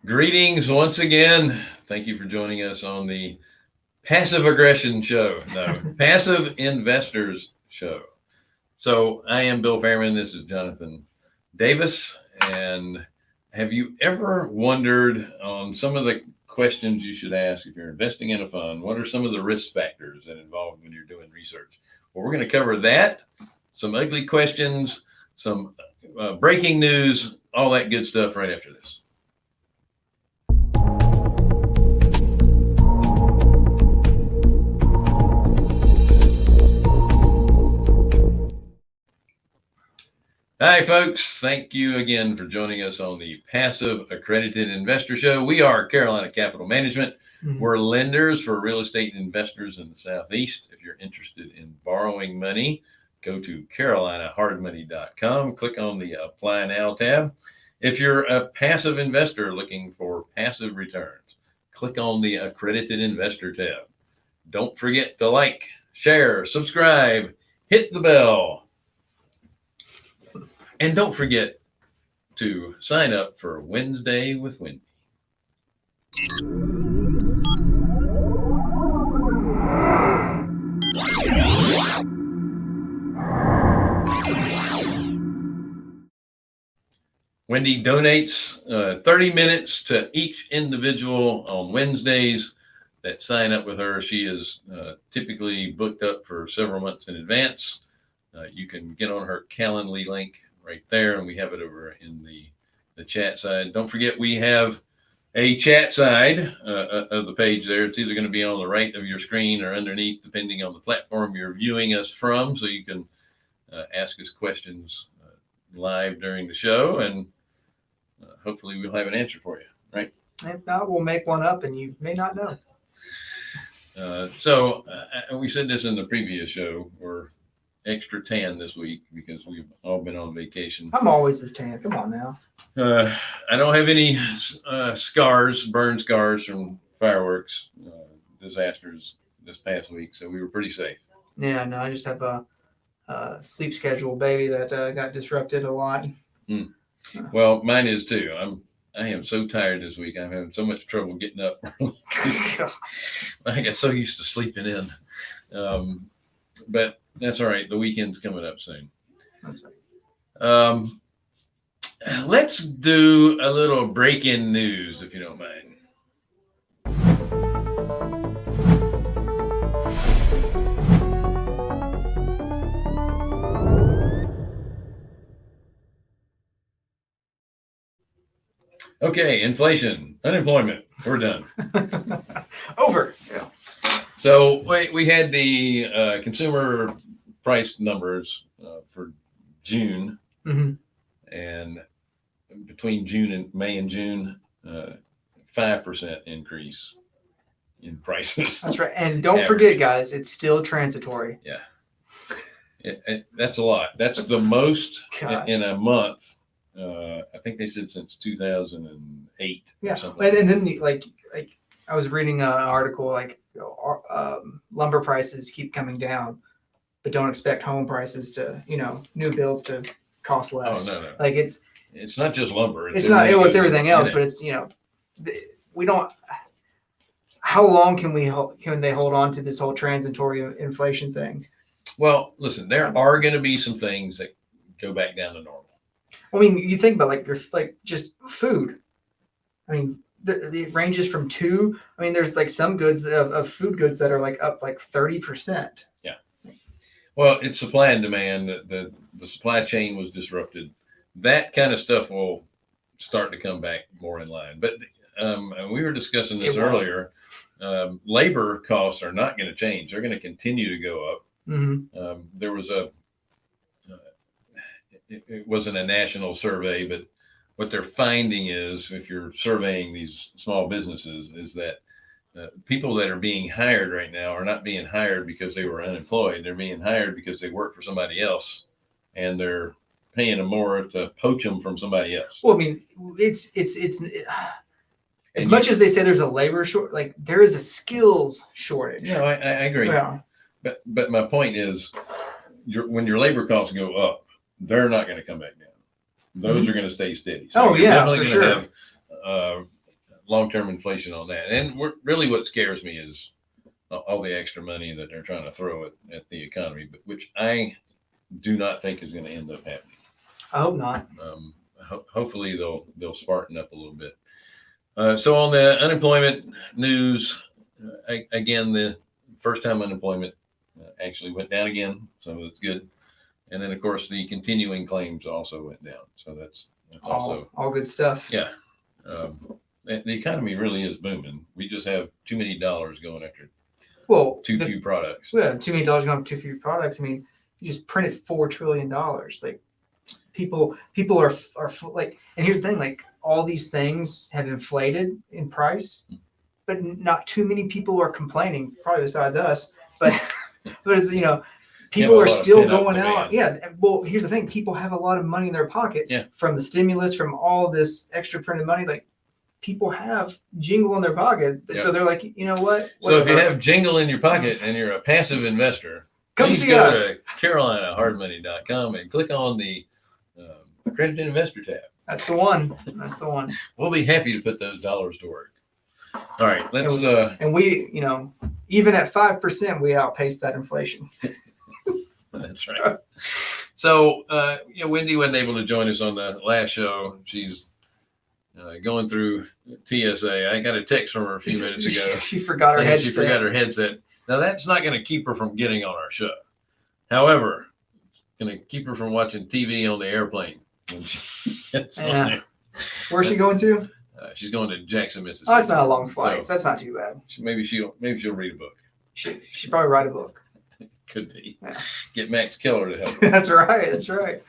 Greetings once again. Thank you for joining us on the Passive Aggression Show. No, Passive Investors Show. So I am Bill Fairman. This is Jonathan Davis. And have you ever wondered on some of the questions you should ask if you're investing in a fund? What are some of the risk factors that involved when you're doing research? Well, we're going to cover that, some ugly questions, some breaking news, all that good stuff right after this. Hi, folks. Thank you again for joining us on the Passive Accredited Investor Show. We are Carolina Capital Management. We're lenders for real estate investors in the Southeast. If you're interested in borrowing money, go to carolinahardmoney.com. Click on the Apply Now tab. If you're a passive investor looking for passive returns, click on the Accredited Investor tab. Don't forget to like, share, subscribe, hit the bell. And don't forget to sign up for Wednesday with Wendy. Wendy donates 30 minutes to each individual on Wednesdays that sign up with her. She is typically booked up for several months in advance. You can get on her Calendly link right there, and we have it over in the chat side. Don't forget, we have a chat side of the page there. It's either going to be on the right of your screen or underneath, depending on the platform you're viewing us from. So you can ask us questions live during the show, and hopefully we'll have an answer for you, right? If not, we'll make one up, and you may not know. So we said this in the previous show. We're extra tan this week because we've all been on vacation. I'm always this tan. Come on now. I don't have any burn scars from fireworks disasters this past week, so we were pretty safe. Yeah, no, I just have a sleep schedule, baby, that got disrupted a lot. Well, mine is too. I am so tired this week. I'm having so much trouble getting up. I got so used to sleeping in. But that's all right. The weekend's coming up soon. That's right. Let's do a little break-in news, if you don't mind. Okay, inflation, unemployment, we're done. Over. Yeah. So we had the consumer price numbers for June, and between May and June, 5% increase in prices. That's right. And don't forget, guys, it's still transitory. Yeah. That's a lot. That's the most in a month. I think they said since 2008 or something. And then like I was reading an article like lumber prices keep coming down, but don't expect home prices to, new builds to cost less. Oh, no. Like it's not just lumber. It's everything else, but it's, we don't, how long can they hold on to this whole transitory inflation thing? Well, listen, there are going to be some things that go back down to normal. I mean, you think about just food. I mean, it ranges from there's like some goods of food goods that are like up like 30%. Yeah. Well, it's supply and demand. The supply chain was disrupted. That kind of stuff will start to come back more in line. But we were discussing this earlier. Labor costs are not going to change. They're going to continue to go up. There was it wasn't a national survey, but what they're finding is, if you're surveying these small businesses, is that people that are being hired right now are not being hired because they were unemployed. They're being hired because they work for somebody else, and they're paying them more to poach them from somebody else. Well, I mean, it's as much as they say there's a labor short, like there is a skills shortage. No, I agree. Yeah. But my point is, when your labor costs go up, they're not going to come back down. Those are going to stay steady. So you're definitely for going to sure. have long-term inflation on that. And really what scares me is all the extra money that they're trying to throw at the economy, but which I do not think is going to end up happening. I hope not. Hopefully they'll spartan up a little bit. So on the unemployment news, again, the first-time unemployment actually went down again, so that's good. And then, of course, the continuing claims also went down, so that's also all good stuff. Yeah. The economy really is booming. We just have too many dollars going after too few products. Yeah, too many dollars going after too few products. I mean, you just printed $4 trillion. Like people are like, and here's the thing, like all these things have inflated in price, but not too many people are complaining, probably besides us, but it's, people are still going out. Yeah. Well, here's the thing. People have a lot of money in their pocket from the stimulus, from all this extra printed money. Like people have jingle in their pocket. Yep. So they're like, you know what? So if you have jingle in your pocket and you're a passive investor, come please see go us. to carolinahardmoney.com and click on the accredited investor tab. That's the one. That's the one. We'll be happy to put those dollars to work. All right. Let's, and we, even at 5%, we outpaced that inflation. That's right. So, Wendy wasn't able to join us on the last show. She's going through TSA. I got a text from her a few minutes ago. She forgot her headset. She forgot her headset. Now, that's not going to keep her from getting on our show. However, it's going to keep her from watching TV on the airplane when she gets on there. Where's she going to? She's going to Jackson, Mississippi. Oh, that's not a long flight. So that's not too bad. Maybe she'll read a book. She probably write a book. Could be. Yeah. Get Max Keller to help her. That's right. That's right.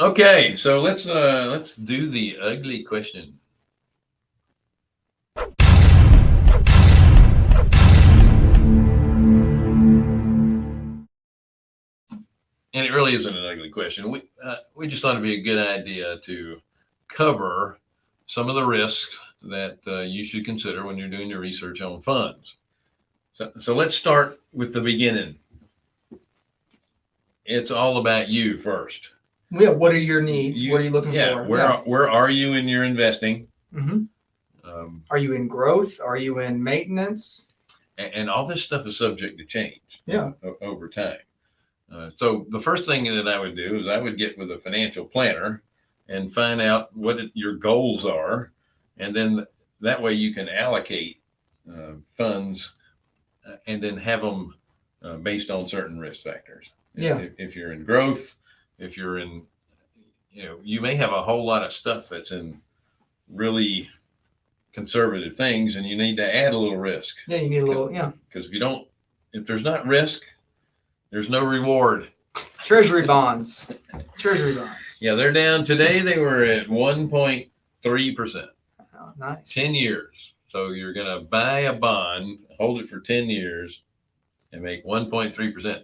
Okay, so let's do the ugly question. And it really isn't an ugly question. We just thought it'd be a good idea to cover some of the risks that you should consider when you're doing your research on funds. So let's start with the beginning. It's all about you first. Yeah. What are your needs? What are you looking for? Where are you in your investing? Mm-hmm. Are you in growth? Are you in maintenance? And all this stuff is subject to change. Yeah. Over time. So the first thing that I would do is I would get with a financial planner and find out what your goals are, and then that way you can allocate funds and then have them based on certain risk factors. Yeah. If you're in growth, if you're in, you may have a whole lot of stuff that's in really conservative things, and you need to add a little risk. Yeah, you need a little, Because if there's not risk, there's no reward. Treasury bonds. Yeah, they're down today. They were at 1.3%. Oh, nice. 10 years. So you're going to buy a bond, hold it for 10 years, and make 1.3%.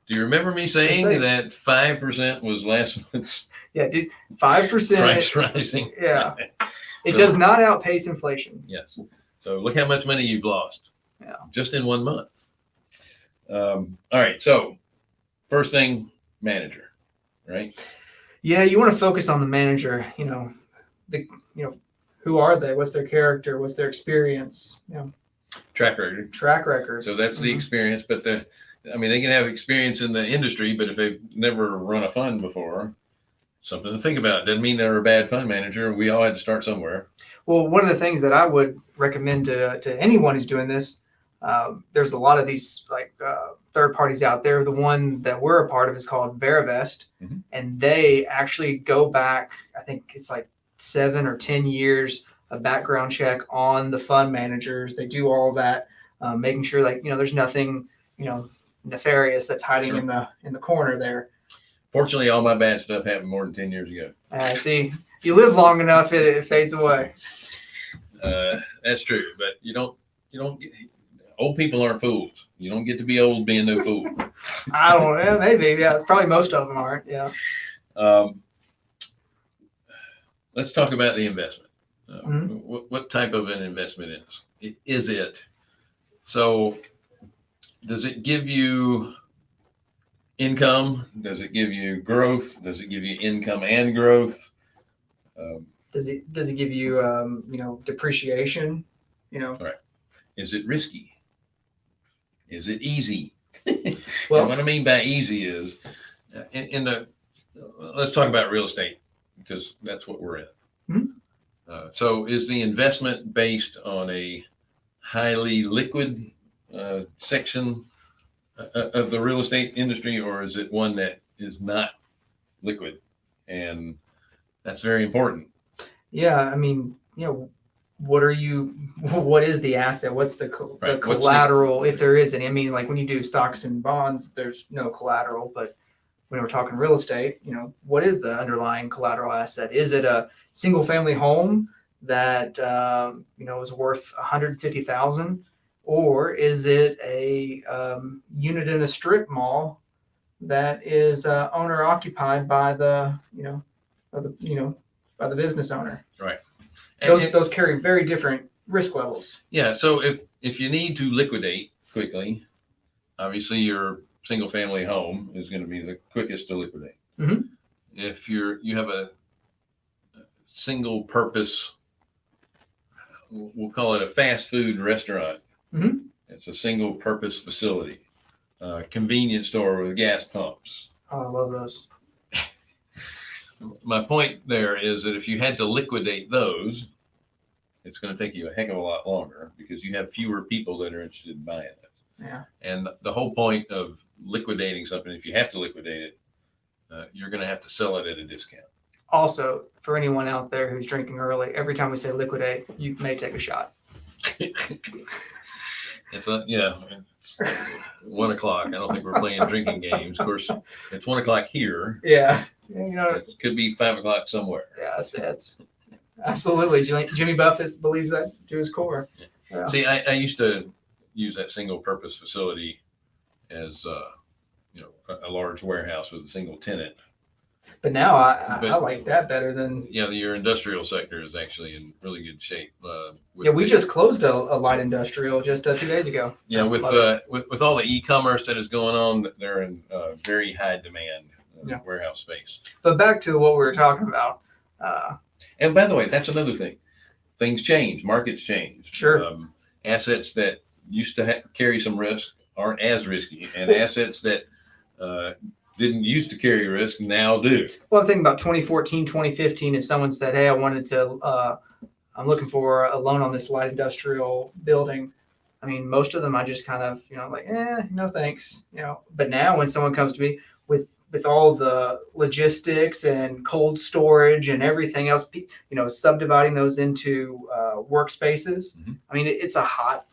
Do you remember me saying that 5% was last month's? Yeah, dude, 5% price rising. Yeah, it does not outpace inflation. Yes. So look how much money you've lost. Yeah. Just in 1 month. All right. So first thing, manager, right? Yeah, you want to focus on the manager. Who are they? What's their character? What's their experience? Track record. So that's the experience, but they can have experience in the industry, but if they've never run a fund before, something to think about. Doesn't mean they're a bad fund manager. We all had to start somewhere. Well, one of the things that I would recommend to anyone who's doing this, there's a lot of these third parties out there. The one that we're a part of is called Verivest, and they actually go back, I think it's like 7 or 10 years of background check on the fund managers. They do all that, making sure there's nothing, nefarious that's hiding in the corner there. Fortunately, all my bad stuff happened more than 10 years ago. See, if you live long enough, it fades away. That's true, but you don't get, old people aren't fools. You don't get to be old being no fool. I don't know. Maybe. Yeah. It's probably most of them aren't. Yeah. Let's talk about the investment. What type of an investment is it? So does it give you income? Does it give you growth? Does it give you income and growth? Does it give you, depreciation? Is it risky? Is it easy? Well, And what I mean by easy is let's talk about real estate because that's what we're in. So is the investment based on a highly liquid section of the real estate industry, or is it one that is not liquid? And that's very important. yeah, I mean, what is the asset? What's the Right. collateral, if there is any? I mean, like when you do stocks and bonds, there's no collateral, but when we're talking real estate, what is the underlying collateral asset? Is it a single family home that, is worth 150,000, or is it a unit in a strip mall that is owner occupied by by the business owner? Right. Those carry very different risk levels. Yeah. So if you need to liquidate quickly, obviously your single family home is going to be the quickest to liquidate. Mhm. If you have a single purpose, we'll call it a fast food restaurant. Mhm. It's a single purpose facility, convenience store with gas pumps. Oh, I love those. My point there is that if you had to liquidate those, it's going to take you a heck of a lot longer because you have fewer people that are interested in buying it. Yeah. And the whole point of liquidating something, if you have to liquidate it, you're going to have to sell it at a discount. Also, for anyone out there who's drinking early, every time we say liquidate, you may take a shot. It's 1 o'clock. I don't think we're playing drinking games. Of course, it's 1 o'clock here. Yeah. It could be 5 o'clock somewhere. Yeah, that's absolutely. Jimmy Buffett believes that to his core. Yeah. See, I used to use that single purpose facility as a large warehouse with a single tenant. But now I like that better than. Yeah, your industrial sector is actually in really good shape. We just closed a light industrial just 2 days ago. Yeah, with all the e-commerce that is going on, they're in very high demand warehouse space. But back to what we were talking about. And by the way, that's another thing. Things change, markets change. Sure. Assets that used to carry some risk aren't as risky, and assets that didn't used to carry risk now do. Well, I'm thinking about 2014, 2015. If someone said, "Hey, I'm looking for a loan on this light industrial building," I mean, most of them I just kind of, no thanks. But now when someone comes to me with all the logistics and cold storage and everything else, subdividing those into workspaces. Mm-hmm. I mean, it's a hot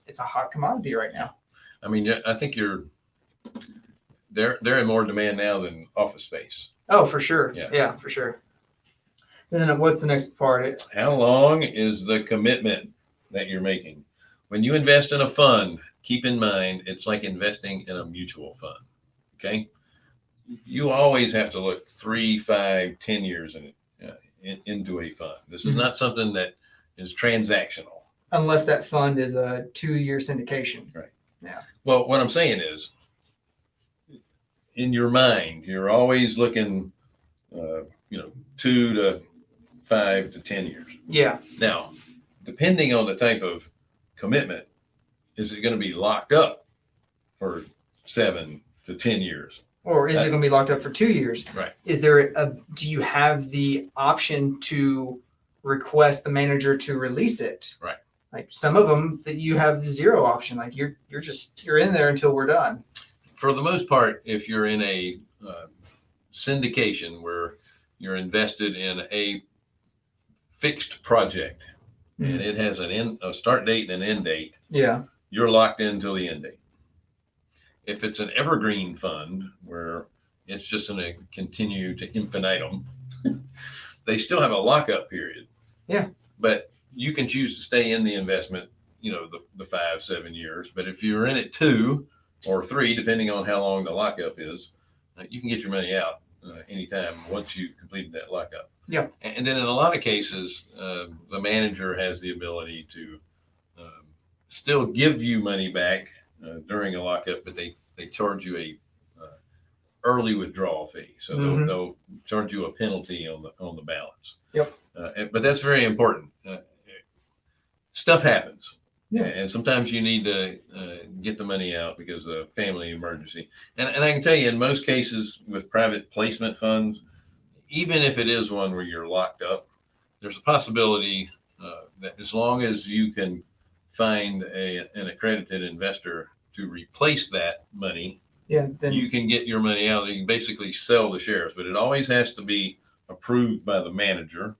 commodity right now. I mean, I think they're in more demand now than office space. Oh, for sure. Yeah. Yeah, for sure. And then what's the next part? How long is the commitment that you're making? When you invest in a fund, keep in mind it's like investing in a mutual fund. Okay, you always have to look 3, 5, 10 years into a fund. This is not something that is transactional. Unless that fund is a 2-year syndication. Right. Yeah. Well, what I'm saying is, in your mind, you're always looking, 2 to 5 to 10 years. Yeah. Now, depending on the type of commitment, is it going to be locked up for 7 to 10 years? Or is it going to be locked up for 2 years? Right. Do you have the option to request the manager to release it? Right. Like some of them that you have zero option. Like you're in there until we're done. For the most part, if you're in a syndication where you're invested in a fixed project and it has a start date and an end date, yeah, you're locked in until the end date. If it's an evergreen fund where it's just going to continue to infinitum, they still have a lockup period. Yeah. But you can choose to stay in the investment, the 5, 7 years. But if you're in it 2 or 3, depending on how long the lockup is, you can get your money out anytime once you've completed that lockup. Yeah. And then in a lot of cases, the manager has the ability to still give you money back during a lockup, but they charge you a early withdrawal fee. So they'll charge you a penalty on the balance. Yep. But that's very important. Stuff happens. Yeah. And sometimes you need to get the money out because of a family emergency. And I can tell you, in most cases with private placement funds, even if it is one where you're locked up, there's a possibility that as long as you can find an accredited investor to replace that money, Yeah. Then you can get your money out. You can basically sell the shares, but it always has to be approved by the manager.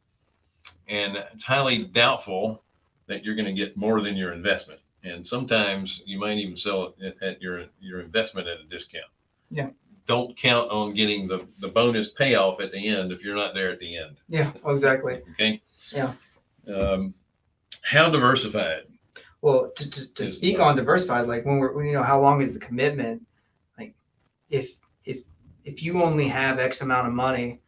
And it's highly doubtful that you're going to get more than your investment. And sometimes you might even sell it at your investment at a discount. Yeah. Don't count on getting the bonus payoff at the end if you're not there at the end. Yeah, exactly. Okay. Yeah. How diversified? Well, to speak on diversified, like when how long is the commitment? Like if you only have X amount of money,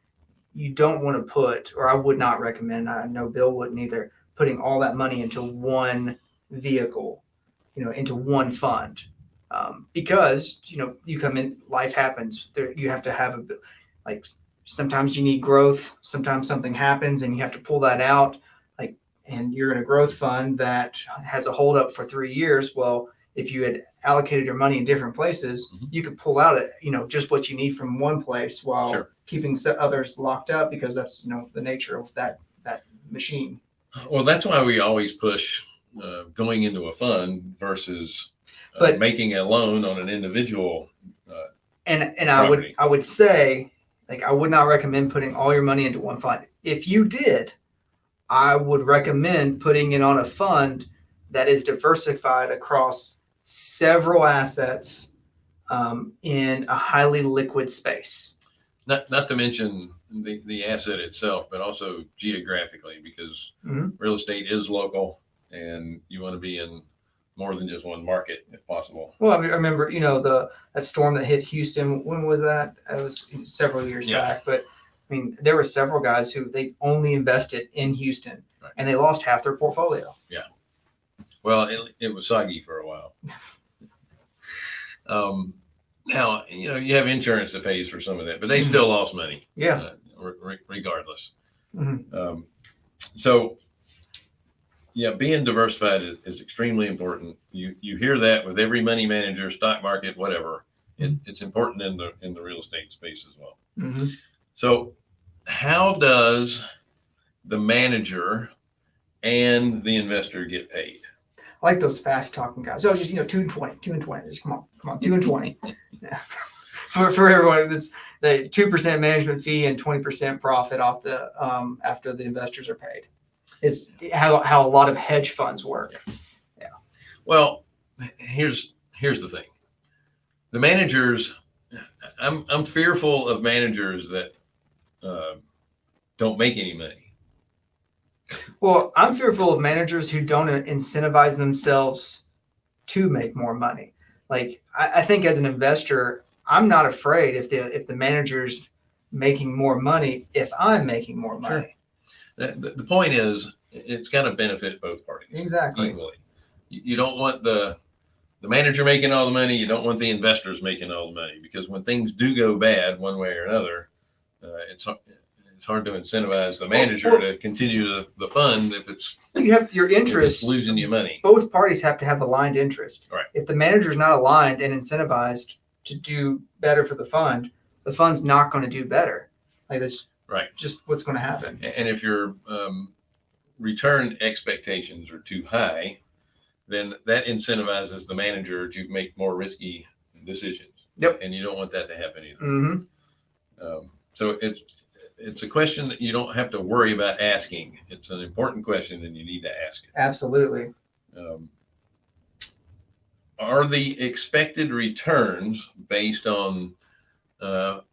you don't want to put, or I would not recommend, I know Bill wouldn't either, putting all that money into one vehicle, into one fund. Because, you come in, life happens there. You have to have like, sometimes you need growth. Sometimes something happens and you have to pull that out. Like, and you're in a growth fund that has a hold up for 3 years. Well, if you had allocated your money in different places, you could pull out just what you need from one place while keeping others locked up, because that's, the nature of that machine. Well, that's why we always push going into a fund versus making a loan on an individual. And I would say, like, I would not recommend putting all your money into one fund. If you did, I would recommend putting it on a fund that is diversified across several assets in a highly liquid space. Not to mention the asset itself, but also geographically, because real estate is local and you want to be in more than just one market if possible. Well, I remember, that storm that hit Houston. When was that? It was several years back. But I mean, there were several guys who they only invested in Houston, and they lost half their portfolio. Yeah. Well, it was soggy for a while. Now, you have insurance that pays for some of that, but they still lost money. Yeah. Regardless. So, yeah, being diversified is extremely important. You hear that with every money manager, stock market, whatever. It's important in the real estate space as well. So, how does the manager and the investor get paid? I like those fast talking guys. So just 2 and 20, 2 and 20. Just come on, 2 and 20. Yeah. For everyone, that's the 2% management fee and 20% profit off the after the investors are paid. Is how a lot of hedge funds work. Yeah. Well, here's the thing. The managers, I'm fearful of managers that don't make any money. Well, I'm fearful of managers who don't incentivize themselves to make more money. Like, I think as an investor, I'm not afraid if the manager's making more money, if I'm making more money. The point is, it's got to benefit both parties. Exactly. Equally. You don't want the manager making all the money. You don't want the investors making all the money, because when things do go bad one way or another, it's hard to incentivize the manager to continue the fund if it's your interest losing you money. Both parties have to have aligned interest. Right. If the manager is not aligned and incentivized to do better for the fund's not going to do better. Like, that's just what's going to happen. And if your return expectations are too high, then that incentivizes the manager to make more risky decisions. Yep. And you don't want that to happen either. So it's a question that you don't have to worry about asking. It's an important question, and you need to ask it. Absolutely. Are the expected returns based on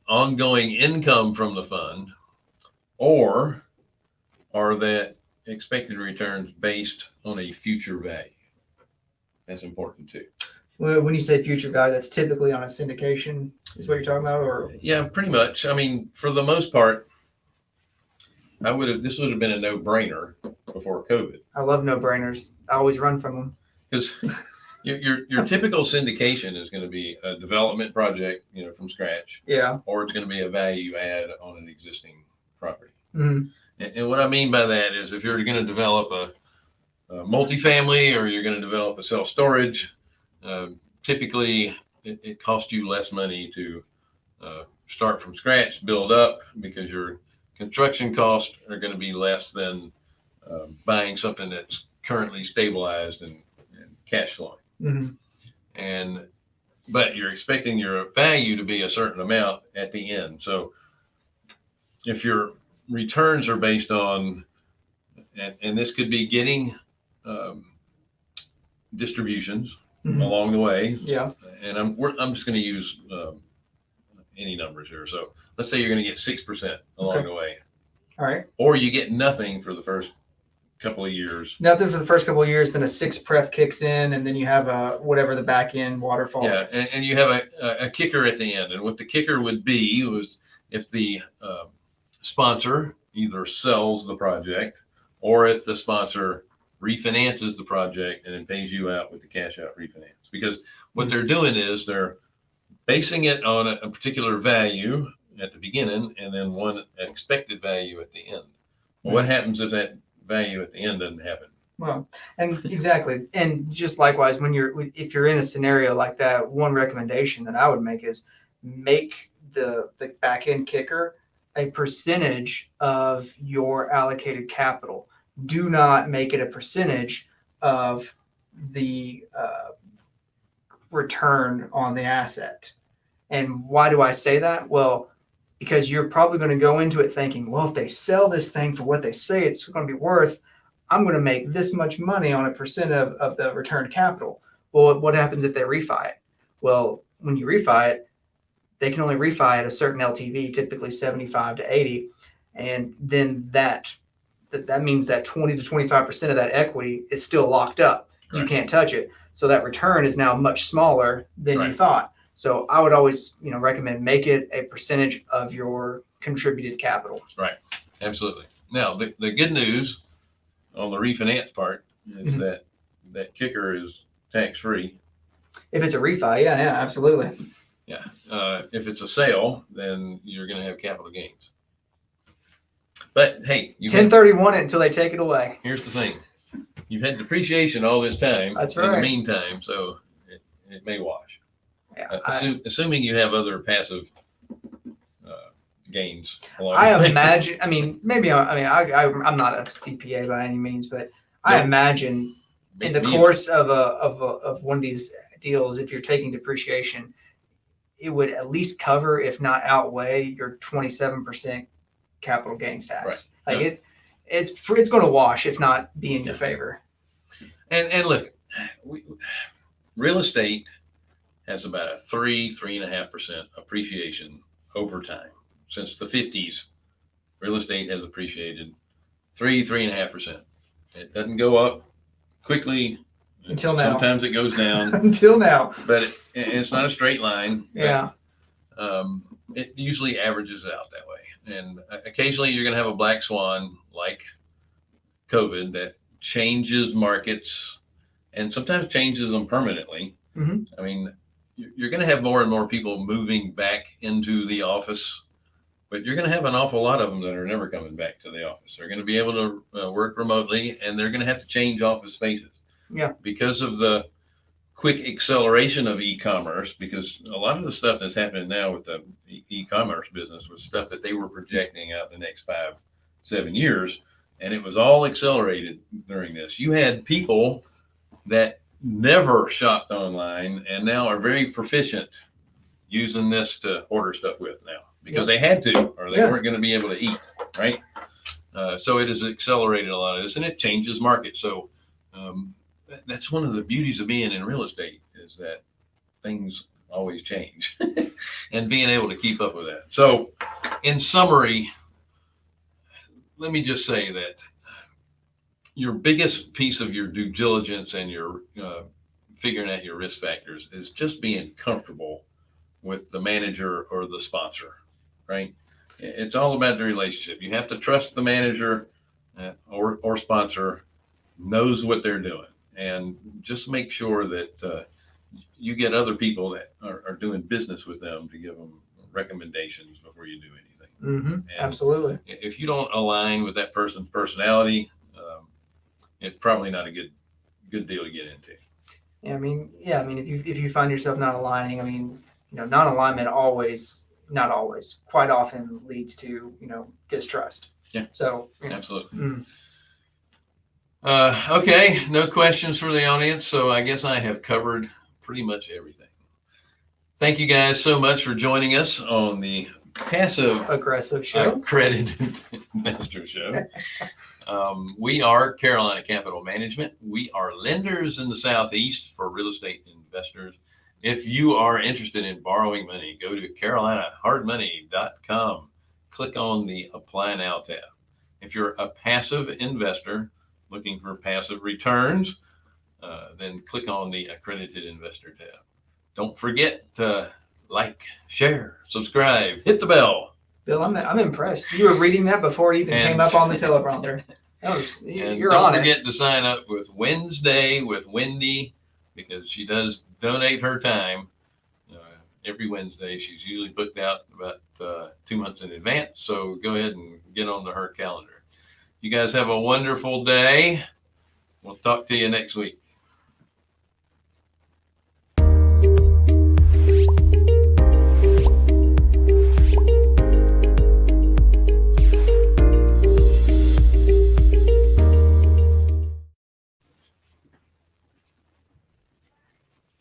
ongoing income from the fund, or are the expected returns based on a future value? That's important too. When you say future value, that's typically on a syndication, is what you're talking about, or? Yeah, pretty much. I mean, for the most part, this would have been a no-brainer before COVID. I love no-brainers. I always run from them. Because your typical syndication is going to be a development project, from scratch. Yeah. Or it's going to be a value add on an existing property. And what I mean by that is if you're going to develop a multifamily or you're going to develop a self-storage, typically it costs you less money to start from scratch, build up, because your construction costs are going to be less than buying something that's currently stabilized and cash flowing. Mm-hmm. And but you're expecting your value to be a certain amount at the end. So if your returns are based on, and this could be getting um, distributions Mm-hmm. along the way, Yeah. and I'm just going to use any numbers here. So let's say you're going to get 6% along Okay. the way, All right. or you get nothing for the first couple of years. Nothing for the first couple of years, then a 6 pref kicks in, and then you have a whatever the back end waterfall Yeah, is. and you have a kicker at the end, and what the kicker would be was if the sponsor either sells the project or if the sponsor refinances the project and then pays you out with the cash out refinance. Because what they're doing is they're basing it on a particular value at the beginning and then one expected value at the end. Well, what happens if that value at the end doesn't happen? Well, and exactly, and just likewise, if you're in a scenario like that, one recommendation that I would make is make the back end kicker a percentage of your allocated capital. Do not make it a percentage of the return on the asset. And why do I say that? Well, because you're probably going to go into it thinking, well, if they sell this thing for what they say it's going to be worth, I'm going to make this much money on a percent of the returned capital. Well, what happens if they refi it? Well, when you refi it, they can only refi at a certain LTV, typically 75 to 80. And then that means that 20 to 25% of that equity is still locked up. You Right. can't touch it. So that return is now much smaller than you Right. thought. So I would always, recommend make it a percentage of your contributed capital. Right. Absolutely. Now, the good news on the refinance part is Mhm. that kicker is tax free. If it's a refi, yeah, absolutely. Yeah. If it's a sale, then you're going to have capital gains. But hey, 1031 it until they take it away. Here's the thing: you've had depreciation all this time. That's In right. the meantime, so it may wash. Yeah, Assuming you have other passive gains along I the way. imagine. I mean, maybe. I'm not a CPA by any means, but I Nope. imagine in the course of one of these deals, if you're taking depreciation, it would at least cover, if not outweigh, your 27% capital gains tax. Right. Like it's going to wash, if not be in your favor. And look, real estate has about a 3.5% appreciation over time. Since the 50s, real estate has appreciated 3.5%. It doesn't go up quickly. Until now. Sometimes it goes down. Until now. But it's not a straight line. Yeah. It usually averages out that way. And occasionally you're going to have a black swan like COVID that changes markets and sometimes changes them permanently. Mm-hmm. I mean, you're going to have more and more people moving back into the office, but you're going to have an awful lot of them that are never coming back to the office. They're going to be able to work remotely, and they're going to have to change office spaces. Yeah. Because of the quick acceleration of e-commerce, because a lot of the stuff that's happening now with the e-commerce business was stuff that they were projecting out the next 5-7 years, and it was all accelerated during this. You had people that never shopped online and now are very proficient using this to order stuff with now because they had to, or they weren't going to be able to eat, right? So it has accelerated a lot of this, and it changes markets. So that's one of the beauties of being in real estate is that things always change and being able to keep up with that. So in summary, let me just say that your biggest piece of your due diligence and your figuring out your risk factors is just being comfortable with the manager or the sponsor, right? It's all about the relationship. You have to trust the manager or sponsor knows what they're doing, and just make sure that you get other people that are doing business with them to give them recommendations before you do anything. Absolutely. If you don't align with that person's personality, it's probably not a good deal to get into. Yeah, I mean, if you find yourself not aligning, I mean, non-alignment not always, quite often leads to distrust. Yeah. So Absolutely. Okay, no questions for the audience, so I guess I have covered pretty much everything. Thank you guys so much for joining us on the Passive Aggressive Show. Accredited Investor Show. We are Carolina Capital Management. We are lenders in the Southeast for real estate investors. If you are interested in borrowing money, go to carolinahardmoney.com. Click on the Apply Now tab. If you're a passive investor looking for passive returns, then click on the Accredited Investor tab. Don't forget to like, share, subscribe, hit the bell. Bill, I'm impressed. You were reading that before it even came up on the teleprompter. You're don't on forget to sign up with Wednesday with Wendy, because she does donate her time every Wednesday. She's usually booked out about 2 months in advance. So go ahead and get onto her calendar. You guys have a wonderful day. We'll talk to you next week.